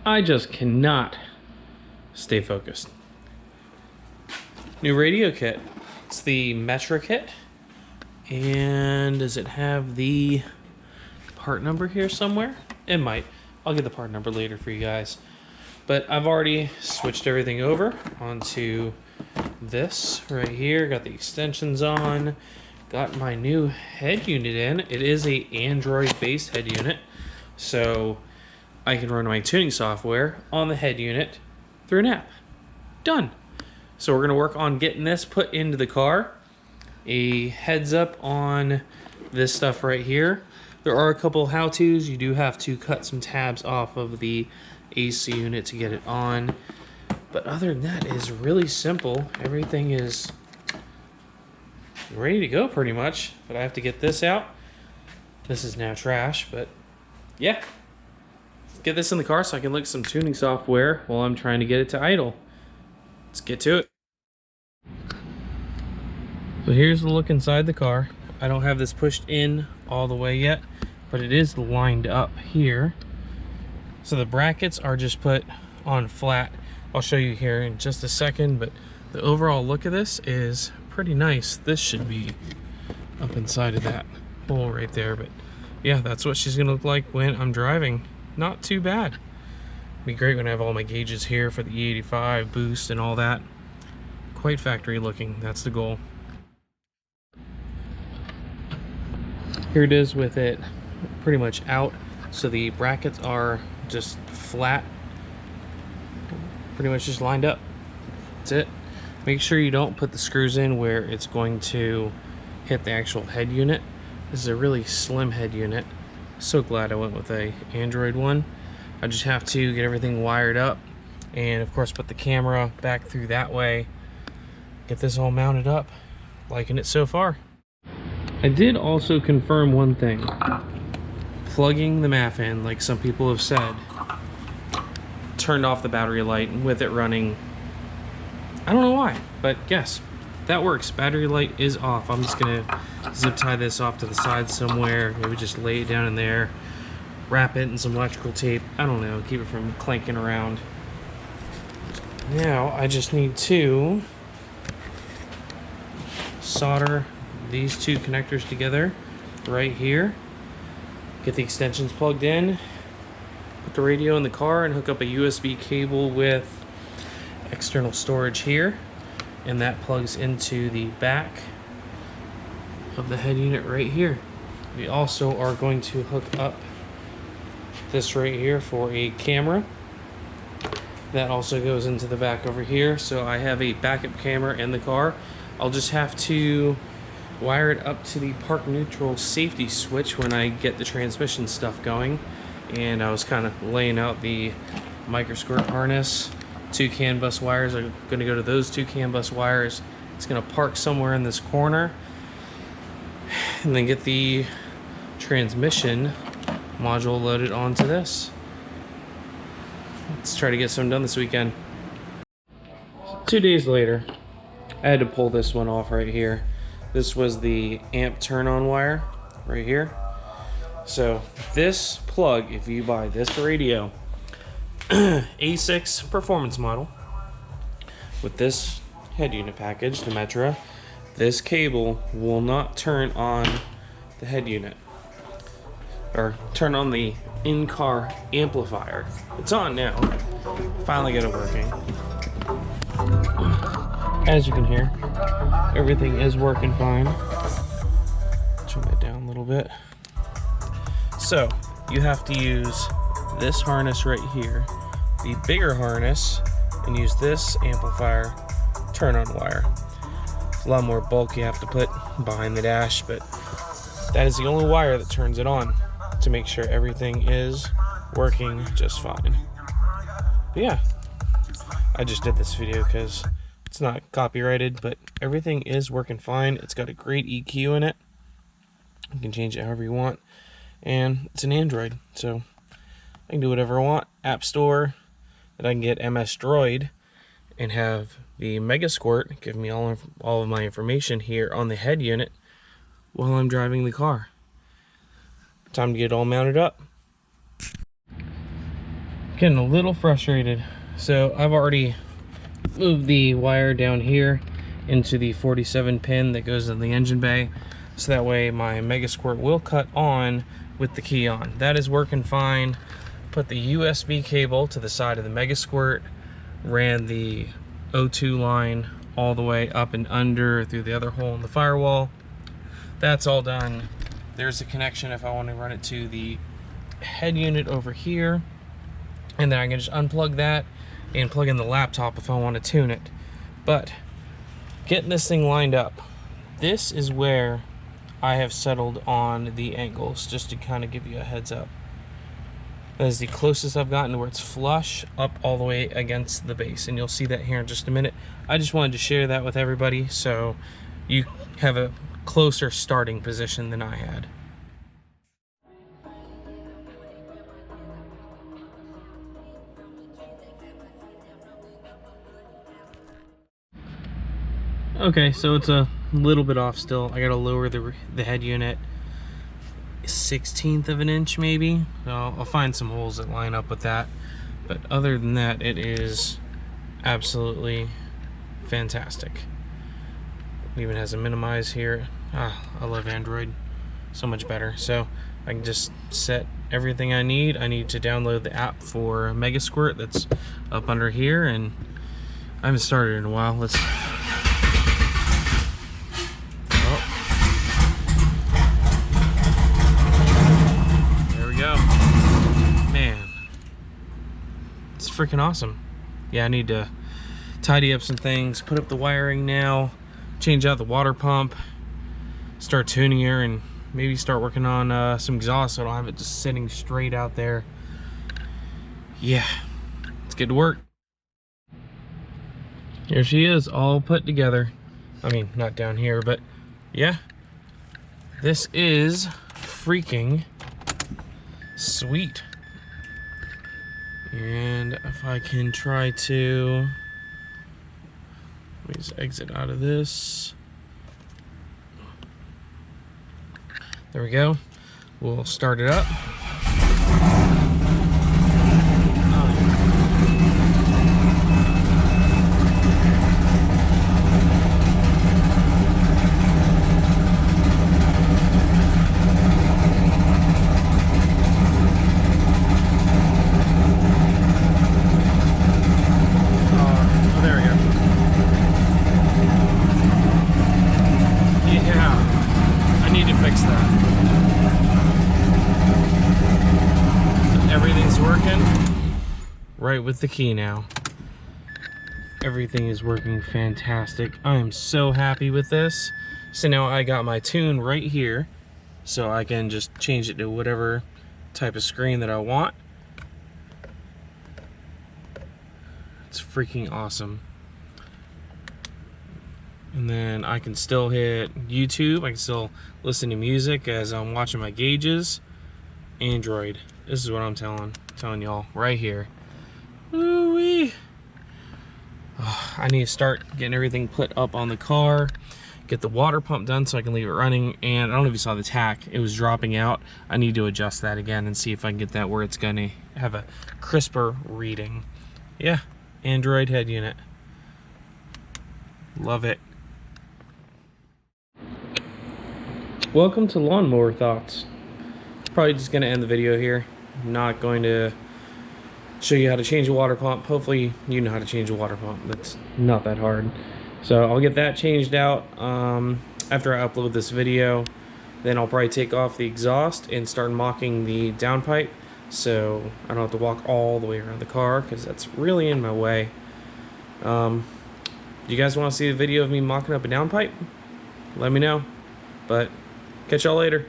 I just cannot stay focused. New radio kit. It's the Metra kit. And does it have the part number here somewhere? It might. I'll get the part number later for you guys. But I've already switched everything over onto this right here. Got the extensions on. Got my new head unit in. It is a Android-based head unit. So I can run my tuning software on the head unit through an app. Done. So we're gonna work on getting this put into the car. A heads up on this stuff right here. There are a couple how-tos. You do have to cut some tabs off of the AC unit to get it on. But other than that, it's really simple. Everything is ready to go pretty much. But I have to get this out. This is now trash, but yeah. Let's get this in the car so I can look at some tuning software while I'm trying to get it to idle. Let's get to it. So here's the look inside the car. I don't have this pushed in all the way yet, but it is lined up here. So the brackets are just put on flat. I'll show you here in just a second, but the overall look of this is pretty nice. This should be up inside of that hole right there, but yeah, that's what she's gonna look like when I'm driving. Not too bad. Be great when I have all my gauges here for the E85 boost and all that. Quite factory looking, that's the goal. Here it is with it pretty much out. So the brackets are just flat, pretty much just lined up. That's it. Make sure you don't put the screws in where it's going to hit the actual head unit. This is a really slim head unit. So glad I went with a Android one. I just have to get everything wired up and of course put the camera back through that way. Get this all mounted up. Liking it so far. I did also confirm one thing. Plugging the MAF in, like some people have said, turned off the battery light with it running. I don't know why, but yes, that works. Battery light is off. I'm just gonna zip tie this off to the side somewhere, maybe just lay it down in there, wrap it in some electrical tape. I don't know, keep it from clanking around. Now I just need to solder these two connectors together right here. Get the extensions plugged in, put the radio in the car, and hook up a USB cable with external storage here, and that plugs into the back of the head unit right here. We also are going to hook up this right here for a camera. That also goes into the back over here, so I have a backup camera in the car. I'll just have to wire it up to the park neutral safety switch when I get the transmission stuff going. And I was kind of laying out the micro squirt harness. 2 CAN bus wires are going to go to those 2 CAN bus wires. It's going to park somewhere in this corner, and then get the transmission module loaded onto this. Let's try to get something done this weekend. 2 days later, I had to pull this one off right here. This was the amp turn-on wire right here. So this plug, if you buy this radio, A6 performance model with this head unit package, the Metra, this cable will not turn on the head unit or turn on the in-car amplifier. It's on now. Finally got it working. As you can hear, everything is working fine. Turn that down a little bit. So you have to use this harness right here, the bigger harness, and use this amplifier turn-on wire. It's a lot more bulk you have to put behind the dash, but that is the only wire that turns it on to make sure everything is working just fine. But yeah, I just did this video because it's not copyrighted, but everything is working fine. It's got a great EQ in it. You can change it however you want. And it's an Android, so I can do whatever I want. App Store, that I can get MS Droid and have the Mega Squirt give me all of my information here on the head unit while I'm driving the car. Time to get it all mounted up. getting a little frustrated. So I've already moved the wire down here into the 47 pin that goes in the engine bay, so that way my Mega Squirt will cut on with the key on. That is working fine. Put the USB cable to the side of the Mega Squirt, ran the O2 line all the way up and under through the other hole in the firewall. That's all done. There's a connection if I want to run it to the head unit over here, and then I can just unplug that and plug in the laptop if I want to tune it. But getting this thing lined up, this is where I have settled on the angles, just to kind of give you a heads up. That is the closest I've gotten to where it's flush up all the way against the base, and you'll see that here in just a minute. I just wanted to share that with everybody so you have a closer starting position than I had. Okay, so it's a little bit off still. I gotta lower the head unit 1/16 of an inch maybe. So I'll find some holes that line up with that. But other than that, it is absolutely fantastic. It even has a minimize here. I love Android so much better. So I can just set everything I need. I need to download the app for Mega Squirt that's up under here, and I haven't started in a while. Let's freaking awesome. Yeah, I need to tidy up some things, put up the wiring now, change out the water pump, start tuning her, and maybe start working on some exhaust so I don't have it just sitting straight out there. Yeah, let's get to work. Here she is, all put together. I mean, not down here, but yeah, this is freaking sweet. And if I can try to, let me just exit out of this. There we go. We'll start it up. Everything's working right with the key now. Everything is working fantastic. I am so happy with this. So now I got my tune right here, so I can just change it to whatever type of screen that I want. It's freaking awesome. And then I can still hit YouTube. I can still listen to music as I'm watching my gauges. Android. This is what I'm telling y'all right here. Ooh-wee. I need to start getting everything put up on the car, get the water pump done so I can leave it running, and I don't know if you saw the tack, it was dropping out. I need to adjust that again and see if I can get that where it's gonna have a crisper reading. Yeah, Android head unit. Love it. Welcome to Lawnmower Thoughts. Probably just gonna end the video here. I'm not going to show you how to change a water pump. Hopefully you know how to change a water pump. That's not that hard. So I'll get that changed out after I upload this video. Then I'll probably take off the exhaust and start mocking the downpipe, so I don't have to walk all the way around the car because that's really in my way. Do you guys want to see a video of me mocking up a downpipe? Let me know. But catch y'all later.